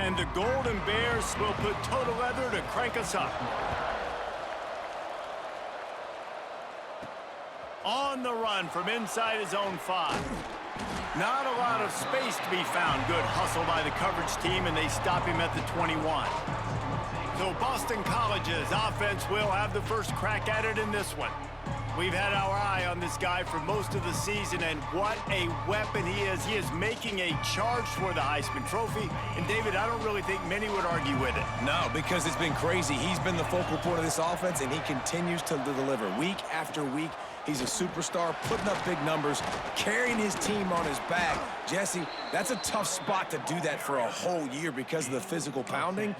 And the Golden Bears will put total leather to crank us up. On the run from inside his own 5. Not a lot of space to be found. Good hustle by the coverage team, and they stop him at the 21. So Boston College's offense will have the first crack at it in this one. We've had our eye on this guy for most of the season, and what a weapon he is. He is making a charge for the Heisman Trophy, and David, I don't really think many would argue with it. No, because it's been crazy. He's been the focal point of this offense, and he continues to deliver week after week. He's a superstar, putting up big numbers, carrying his team on his back. Jesse, that's a tough spot to do that for a whole year because of the physical pounding.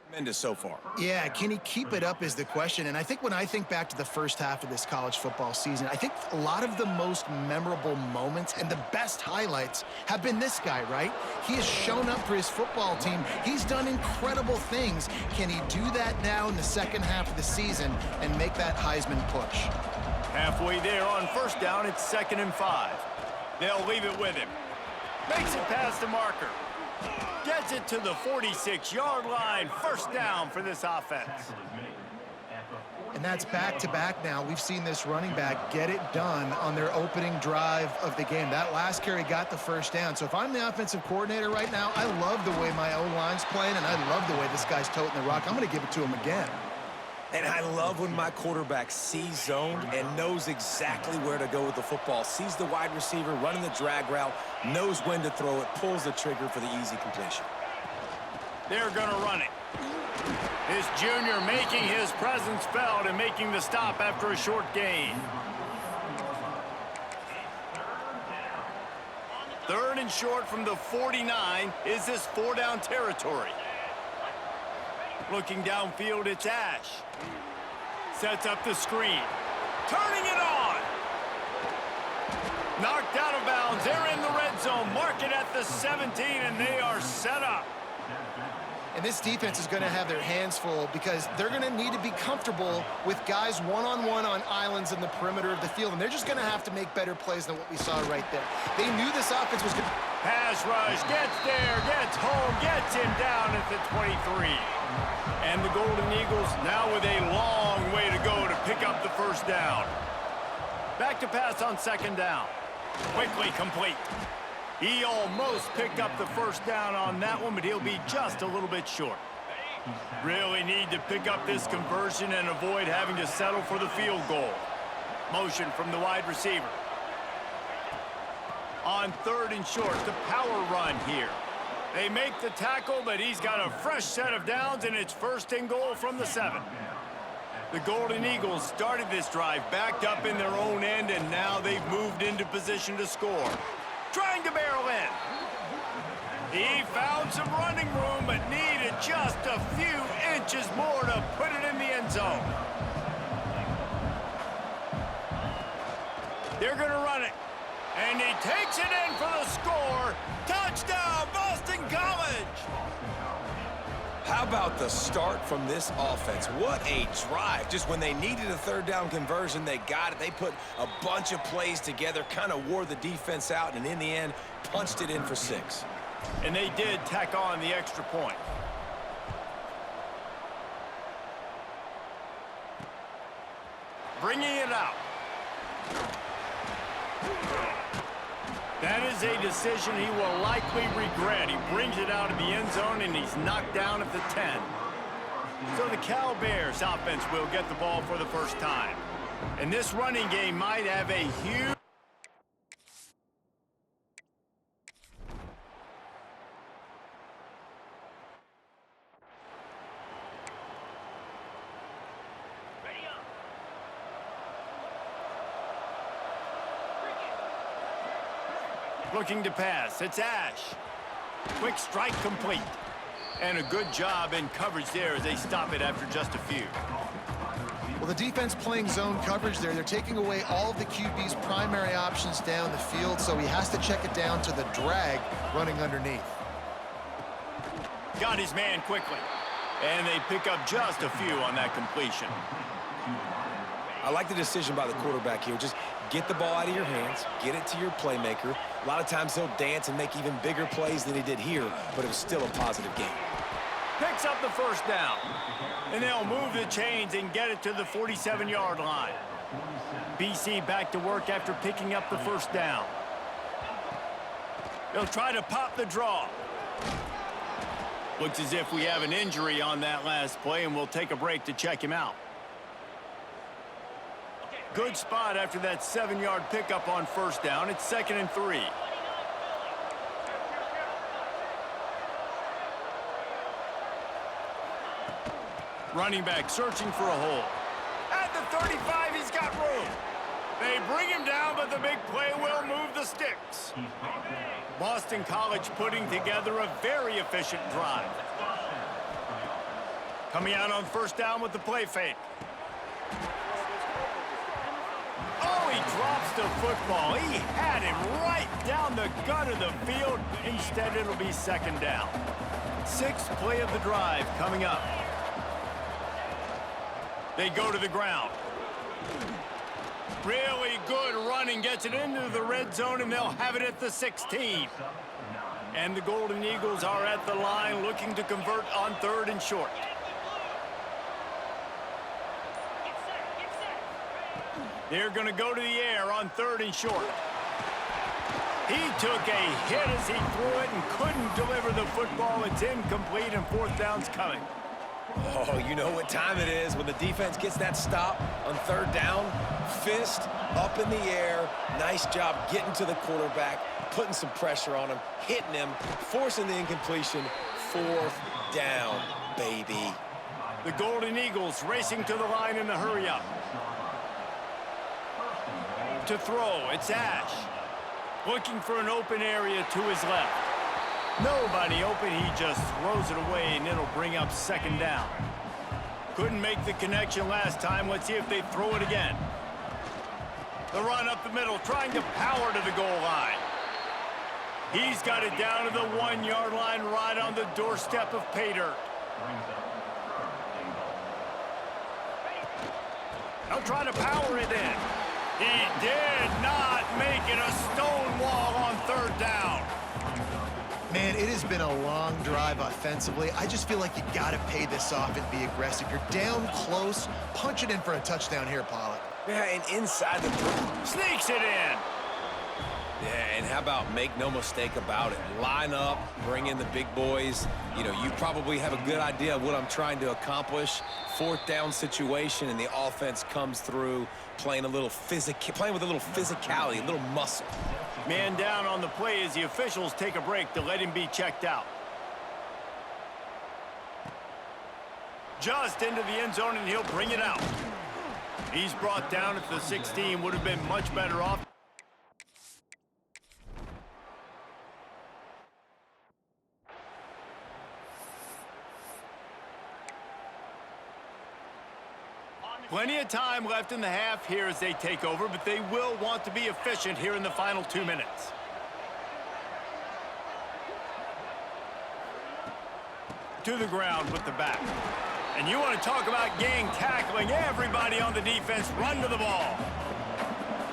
Tremendous so far. Yeah, can he keep it up is the question. And I think when I think back to the first half of this college football season, I think a lot of the most memorable moments and the best highlights have been this guy, right? He has shown up for his football team. He's done incredible things. Can he do that now in the second half of the season and make that Heisman push? Halfway there on first down, it's 2nd and 5. They'll leave it with him. Makes it past the marker. Gets it to the 46-yard line. First down for this offense. And that's back-to-back now. We've seen this running back get it done on their opening drive of the game. That last carry got the first down. So if I'm the offensive coordinator right now, I love the way my O-line's playing, and I love the way this guy's toting the rock. I'm going to give it to him again. And I love when my quarterback sees zoned and knows exactly where to go with the football. Sees the wide receiver running the drag route, knows when to throw it, pulls the trigger for the easy completion. They're going to run it. This junior making his presence felt and making the stop after a short gain. 3rd and short from the 49. Is this 4-down territory? Looking downfield, it's Ash. Sets up the screen. Turning it on. Knocked out of bounds. They're in the red zone. Mark it at the 17, and they are set up. And this defense is going to have their hands full because they're going to need to be comfortable with guys one-on-one on islands in the perimeter of the field. And they're just going to have to make better plays than what we saw right there. They knew this offense was going to... Pass rush, gets there, gets home, gets him down at the 23. And the Golden Eagles now with a long way to go to pick up the first down. Back to pass on 2nd down. Quickly complete. He almost picked up the first down on that one, but he'll be just a little bit short. Really need to pick up this conversion and avoid having to settle for the field goal. Motion from the wide receiver. On 3rd and short, the power run here. They make the tackle, but he's got a fresh set of downs, and it's 1st and goal from the 7. The Golden Eagles started this drive backed up in their own end, and now they've moved into position to score. Trying to barrel in. He found some running room, but needed just a few inches more to put it in the end zone. They're going to run it. And he takes it in for the score. Touchdown, Boston College! How about the start from this offense? What a drive. Just when they needed a 3rd down conversion, they got it. They put a bunch of plays together, kind of wore the defense out, and in the end, punched it in for 6. And they did tack on the extra point. Bringing it out. That is a decision he will likely regret. He brings it out of the end zone, and he's knocked down at the 10. So the Cal Bears offense will get the ball for the first time. And this running game might have a huge... Looking to pass, it's Ash. Quick strike complete. And a good job in coverage there as they stop it after just a few. Well, the defense playing zone coverage there. They're taking away all of the QB's primary options down the field, so he has to check it down to the drag running underneath. Got his man quickly. And they pick up just a few on that completion. I like the decision by the quarterback here. Just get the ball out of your hands, get it to your playmaker. A lot of times he'll dance and make even bigger plays than he did here, but it was still a positive game. Picks up the first down. And they'll move the chains and get it to the 47-yard line. BC back to work after picking up the first down. They'll try to pop the draw. Looks as if we have an injury on that last play, and we'll take a break to check him out. Good spot after that 7-yard pickup on first down. It's 2nd and 3. Running back searching for a hole. At the 35, he's got room. They bring him down, but the big play will move the sticks. Boston College putting together a very efficient drive. Coming out on first down with the play fake. Oh, he drops the football. He had him right down the gut of the field. Instead, it'll be second down. Sixth play of the drive coming up. They go to the ground. Really good running, gets it into the red zone, and they'll have it at the 16. And the Golden Eagles are at the line looking to convert on third and short. They're going to go to the air on third and short. He took a hit as he threw it and couldn't deliver the football. It's incomplete, and fourth down's coming. Oh, you know what time it is when the defense gets that stop on third down. Fist up in the air. Nice job getting to the quarterback, putting some pressure on him, hitting him, forcing the incompletion. Fourth down, baby. The Golden Eagles racing to the line in a hurry-up. To throw, it's Ash. Looking for an open area to his left. Nobody open, he just throws it away, and it'll bring up second down. Couldn't make the connection last time. Let's see if they throw it again. The run up the middle, trying to power to the goal line. He's got it down to the 1-yard line, right on the doorstep of pay dirt. They'll try to power it in. He did not make it a stone wall on third down. Man, it has been a long drive offensively. I just feel like you got to pay this off and be aggressive. You're down close. Punch it in for a touchdown here, Pollack. Yeah, and inside the Sneaks it in. Yeah, and how about make no mistake about it? Line up, bring in the big boys. You know, you probably have a good idea of what I'm trying to accomplish. Fourth down situation, and the offense comes through playing with a little physicality, a little muscle. Man down on the play as the officials take a break to let him be checked out. Just into the end zone, and he'll bring it out. He's brought down at the 16. Would have been much better off. Plenty of time left in the half here as they take over, but they will want to be efficient here in the final 2 minutes. To the ground with the back. And you want to talk about gang tackling. Everybody on the defense run to the ball.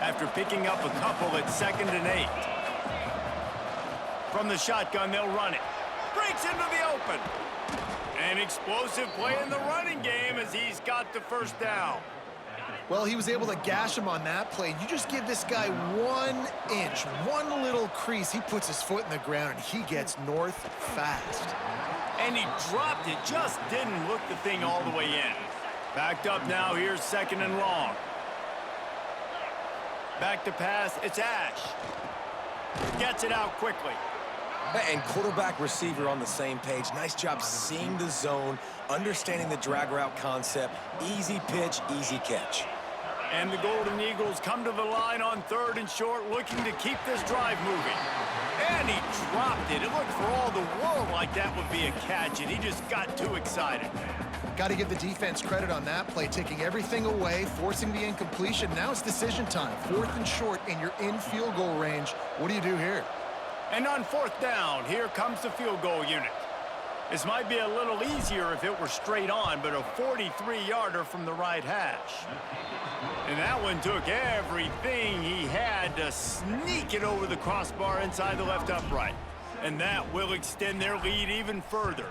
After picking up a couple at 2nd and 8. From the shotgun, they'll run it. Breaks into the open. An explosive play in the running game as he's got the first down. Well, he was able to gash him on that play. You just give this guy 1 inch, one little crease. He puts his foot in the ground, and he gets north fast. And he dropped it, just didn't look the thing all the way in. Backed up now, here's 2nd and long. Back to pass, it's Ash. Gets it out quickly. And quarterback receiver on the same page. Nice job seeing the zone, understanding the drag route concept. Easy pitch, easy catch. And the Golden Eagles come to the line on 3rd and short, looking to keep this drive moving. And he dropped it. It looked for all the world like that would be a catch, and he just got too excited. Got to give the defense credit on that play, taking everything away, forcing the incompletion. Now it's decision time. 4th and short, and you're in field goal range. What do you do here? And on 4th down, here comes the field goal unit. This might be a little easier if it were straight on, but a 43-yarder from the right hash. And that one took everything he had to sneak it over the crossbar inside the left upright. And that will extend their lead even further.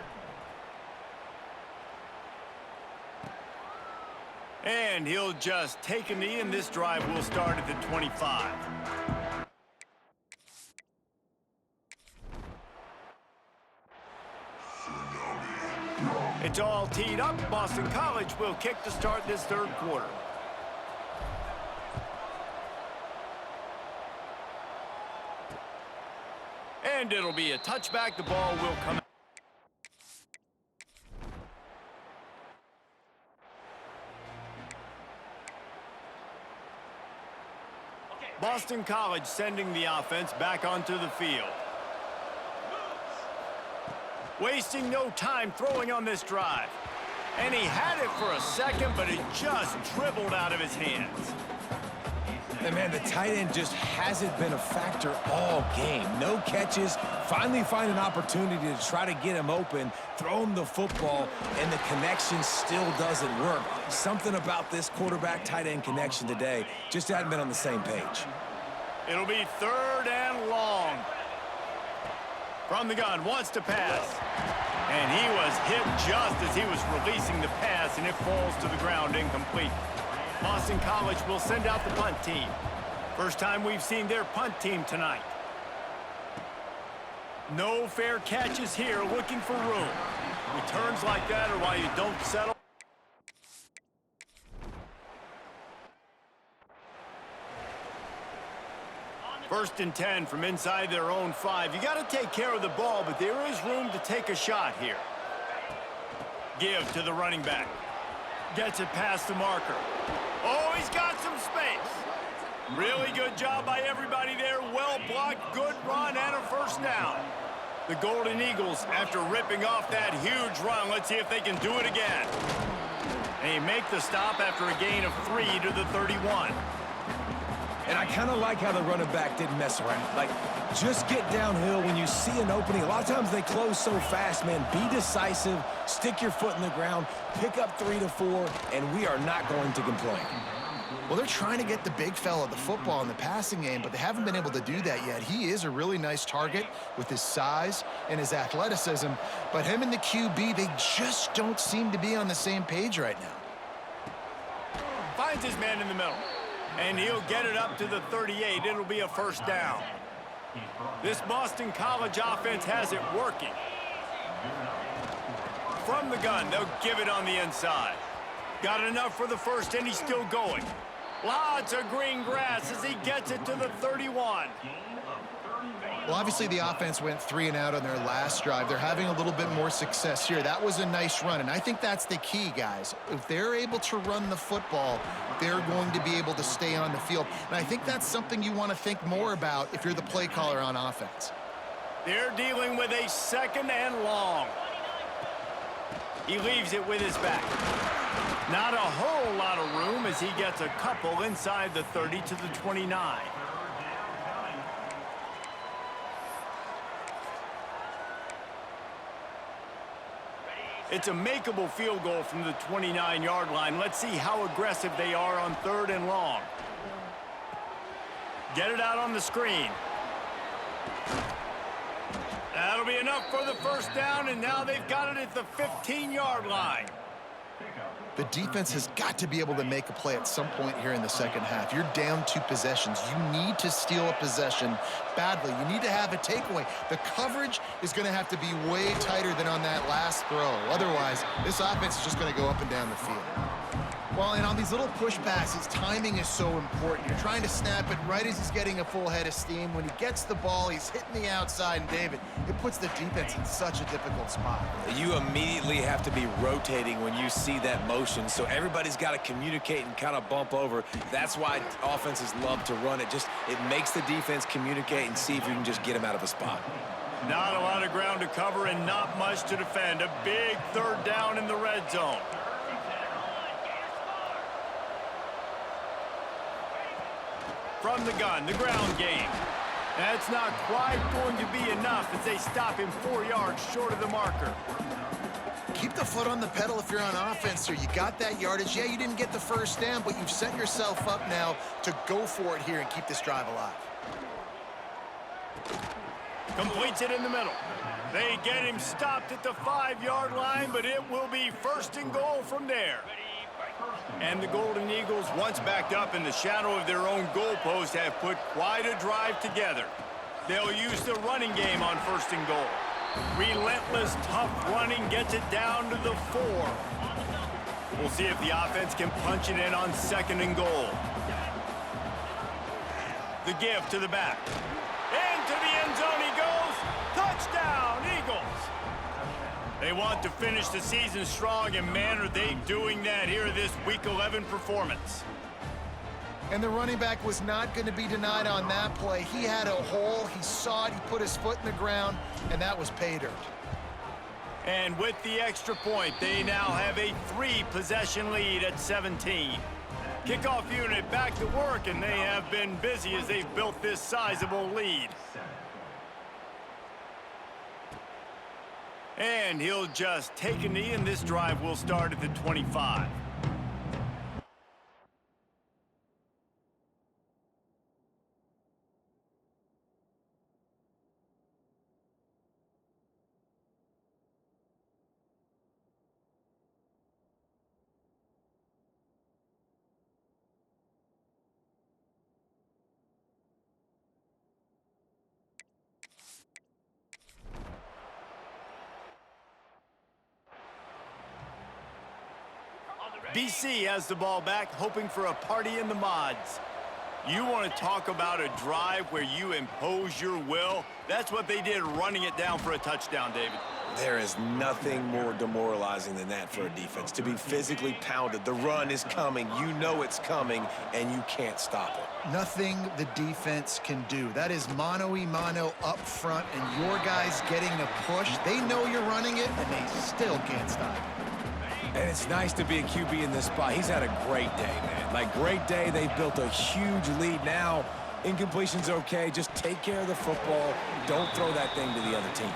And he'll just take a knee, and this drive will start at the 25. It's all teed up. Boston College will kick to start this 3rd quarter. And it'll be a touchback. The ball will come out. Boston College sending the offense back onto the field. Wasting no time throwing on this drive. And he had it for a second, but it just dribbled out of his hands. And man, the tight end just hasn't been a factor all game. No catches, finally find an opportunity to try to get him open, throw him the football, and the connection still doesn't work. Something about this quarterback-tight end connection today just hadn't been on the same page. It'll be 3rd and long. From the gun, wants to pass. And he was hit just as he was releasing the pass, and it falls to the ground incomplete. Boston College will send out the punt team. First time we've seen their punt team tonight. No fair catches here, looking for room. Returns like that are why you don't settle. First and 10 from inside their own 5. You got to take care of the ball, but there is room to take a shot here. Give to the running back. Gets it past the marker. Oh, he's got some space. Really good job by everybody there. Well blocked, good run, and a first down. The Golden Eagles, after ripping off that huge run, let's see if they can do it again. They make the stop after a gain of 3 to the 31. And I kind of like how the running back didn't mess around. Like, just get downhill when you see an opening. A lot of times they close so fast, man. Be decisive, stick your foot in the ground, pick up 3 to 4, and we are not going to complain. Well, they're trying to get the big fella the football in the passing game, but they haven't been able to do that yet. He is a really nice target with his size and his athleticism, but him and the QB, they just don't seem to be on the same page right now. Finds his man in the middle. And he'll get it up to the 38. It'll be a first down. This Boston College offense has it working. From the gun, they'll give it on the inside. Got enough for the first, and he's still going. Lots of green grass as he gets it to the 31. Well, obviously the offense went 3 and out on their last drive. They're having a little bit more success here. That was a nice run, and I think that's the key, guys. If they're able to run the football, they're going to be able to stay on the field. And I think that's something you want to think more about if you're the play caller on offense. They're dealing with a 2nd and long. He leaves it with his back. Not a whole lot of room as he gets a couple inside the 30 to the 29. It's a makeable field goal from the 29-yard line. Let's see how aggressive they are on 3rd and long. Get it out on the screen. That'll be enough for the first down, and now they've got it at the 15-yard line. The defense has got to be able to make a play at some point here in the second half. You're down 2 possessions. You need to steal a possession badly. You need to have a takeaway. The coverage is going to have to be way tighter than on that last throw. Otherwise, this offense is just going to go up and down the field. Well, and on these little push passes, timing is so important. You're trying to snap it right as he's getting a full head of steam. When he gets the ball, he's hitting the outside, and David, it puts the defense in such a difficult spot. You immediately have to be rotating when you see that motion, so everybody's got to communicate and kind of bump over. That's why offenses love to run it. It makes the defense communicate and see if you can just get him out of a spot. Not a lot of ground to cover and not much to defend. A big 3rd down in the red zone. From the gun, the ground game. That's not quite going to be enough as they stop him 4 yards short of the marker. Keep the foot on the pedal if you're on offense here. You got that yardage. Yeah, you didn't get the first down, but you've set yourself up now to go for it here and keep this drive alive. Completes it in the middle. They get him stopped at the 5-yard line, but it will be 1st and goal from there. And the Golden Eagles, once backed up in the shadow of their own goalpost, have put quite a drive together. They'll use the running game on 1st and goal. Relentless, tough running gets it down to the 4. We'll see if the offense can punch it in on 2nd and goal. The give to the back. Into the end zone he goes. Touchdown, Eagles. They want to finish the season strong, and man, are they doing that here this Week 11 performance. And the running back was not going to be denied on that play. He had a hole, he saw it, he put his foot in the ground, and that was pay dirt. And with the extra point, they now have a 3-possession lead at 17. Kickoff unit back to work, and they have been busy as they've built this sizable lead. And he'll just take a knee, and this drive will start at the 25. BC has the ball back, hoping for a party in the mods. You want to talk about a drive where you impose your will? That's what they did, running it down for a touchdown, David. There is nothing more demoralizing than that for a defense, to be physically pounded. The run is coming, you know it's coming, and you can't stop it. Nothing the defense can do. That is mano-a-mano up front, and your guys getting a push. They know you're running it, and they still can't stop it. And it's nice to be a QB in this spot. He's had a great day, man. Like, great day. They've built a huge lead now. Incompletion's okay. Just take care of the football. Don't throw that thing to the other team.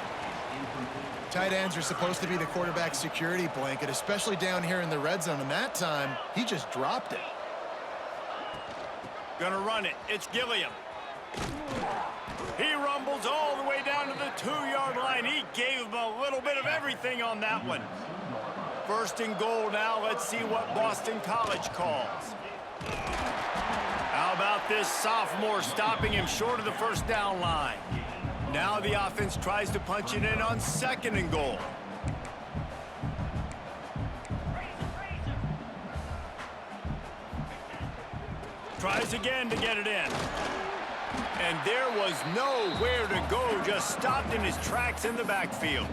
Tight ends are supposed to be the quarterback's security blanket, especially down here in the red zone. And that time, he just dropped it. Gonna run it. It's Gilliam. He rumbles all the way down to the 2-yard line. He gave him a little bit of everything on that one. First and goal now. Let's see what Boston College calls. How about this sophomore stopping him short of the first down line? Now the offense tries to punch it in on 2nd and goal. Tries again to get it in. And there was nowhere to go, just stopped in his tracks in the backfield.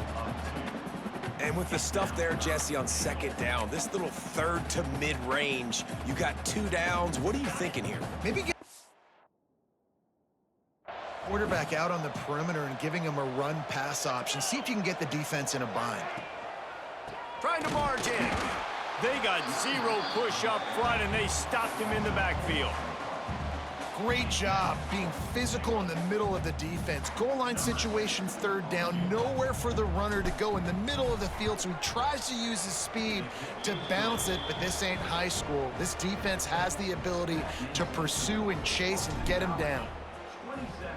And with the stuff there, Jesse, on 2nd down, this little 3rd to mid-range, you got 2 downs. What are you thinking here? Maybe get quarterback out on the perimeter and giving him a run-pass option. See if you can get the defense in a bind. Trying to barge in. They got 0 push up front, and they stopped him in the backfield. Great job being physical in the middle of the defense. Goal line situation, 3rd down, nowhere for the runner to go in the middle of the field, so he tries to use his speed to bounce it, but this ain't high school. This defense has the ability to pursue and chase and get him down.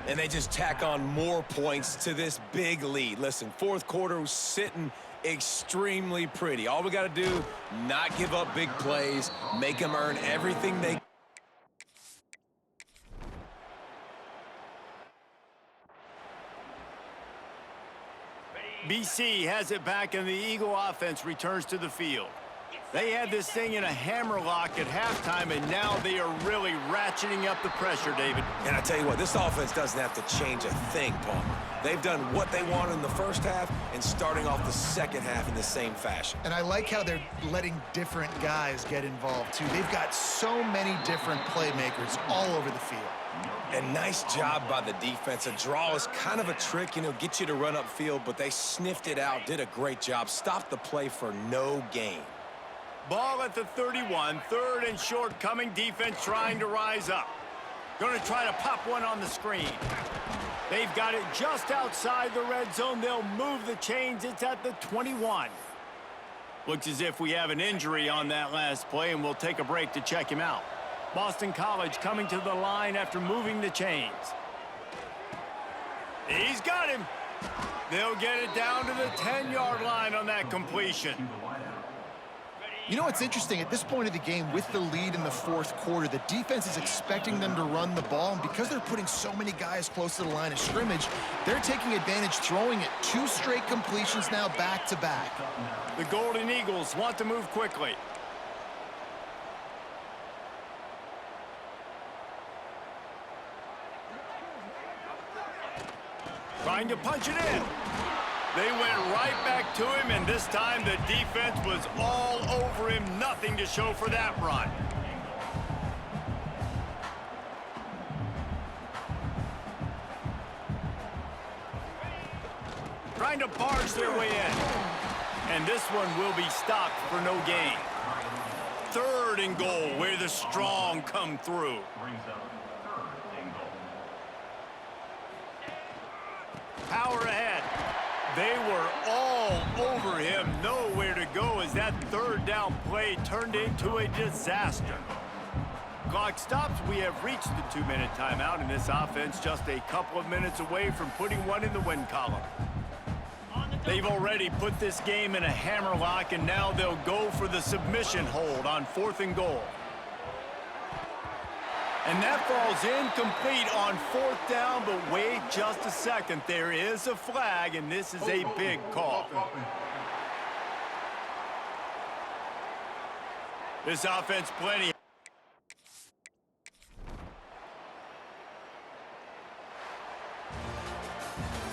And they just tack on more points to this big lead. Listen, 4th quarter was sitting extremely pretty. All we got to do, not give up big plays, make them earn everything they BC has it back, and the Eagle offense returns to the field. They had this thing in a hammerlock at halftime, and now they are really ratcheting up the pressure, David. And I tell you what, this offense doesn't have to change a thing, Paul. They've done what they wanted in the first half and starting off the second half in the same fashion. And I like how they're letting different guys get involved, too. They've got so many different playmakers all over the field. And nice job by the defense. A draw is kind of a trick, you know, get you to run upfield, but they sniffed it out, did a great job, stopped the play for no gain. Ball at the 31, 3rd and short coming, defense trying to rise up. Going to try to pop one on the screen. They've got it just outside the red zone. They'll move the chains. It's at the 21. Looks as if we have an injury on that last play, and we'll take a break to check him out. Boston College coming to the line after moving the chains. He's got him. They'll get it down to the 10-yard line on that completion. You know what's interesting? At this point of the game, with the lead in the 4th quarter, the defense is expecting them to run the ball, and because they're putting so many guys close to the line of scrimmage, they're taking advantage, throwing it 2 straight completions now back-to-back. The Golden Eagles want to move quickly. Trying to punch it in. They went right back to him, and this time the defense was all over him. Nothing to show for that run. Trying to barge their way in. And this one will be stopped for no gain. 3rd and goal, where the strong come through. Power ahead. They were all over him. Nowhere to go as that 3rd down play turned into a disaster. Clock stops. We have reached the 2-minute timeout, and this offense just a couple of minutes away from putting one in the win column. They've already put this game in a hammerlock, and now they'll go for the submission hold on 4th and goal. And that falls incomplete on 4th down, but wait just a second. There is a flag, and this is a big call. This offense plenty.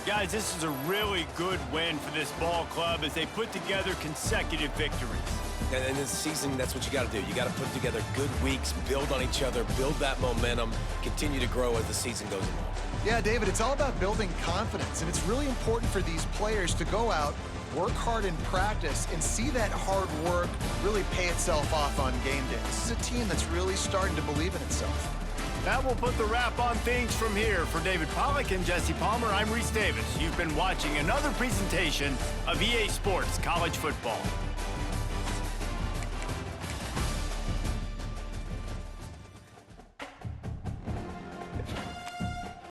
Guys, this is a really good win for this ball club as they put together consecutive victories. And in this season, that's what you got to do. You got to put together good weeks, build on each other, build that momentum, continue to grow as the season goes along. Yeah, David, it's all about building confidence, and it's really important for these players to go out, work hard in practice, and see that hard work really pay itself off on game day. This is a team that's really starting to believe in itself. That will put the wrap on things from here. For David Pollack and Jesse Palmer, I'm Reese Davis. You've been watching another presentation of EA Sports College Football.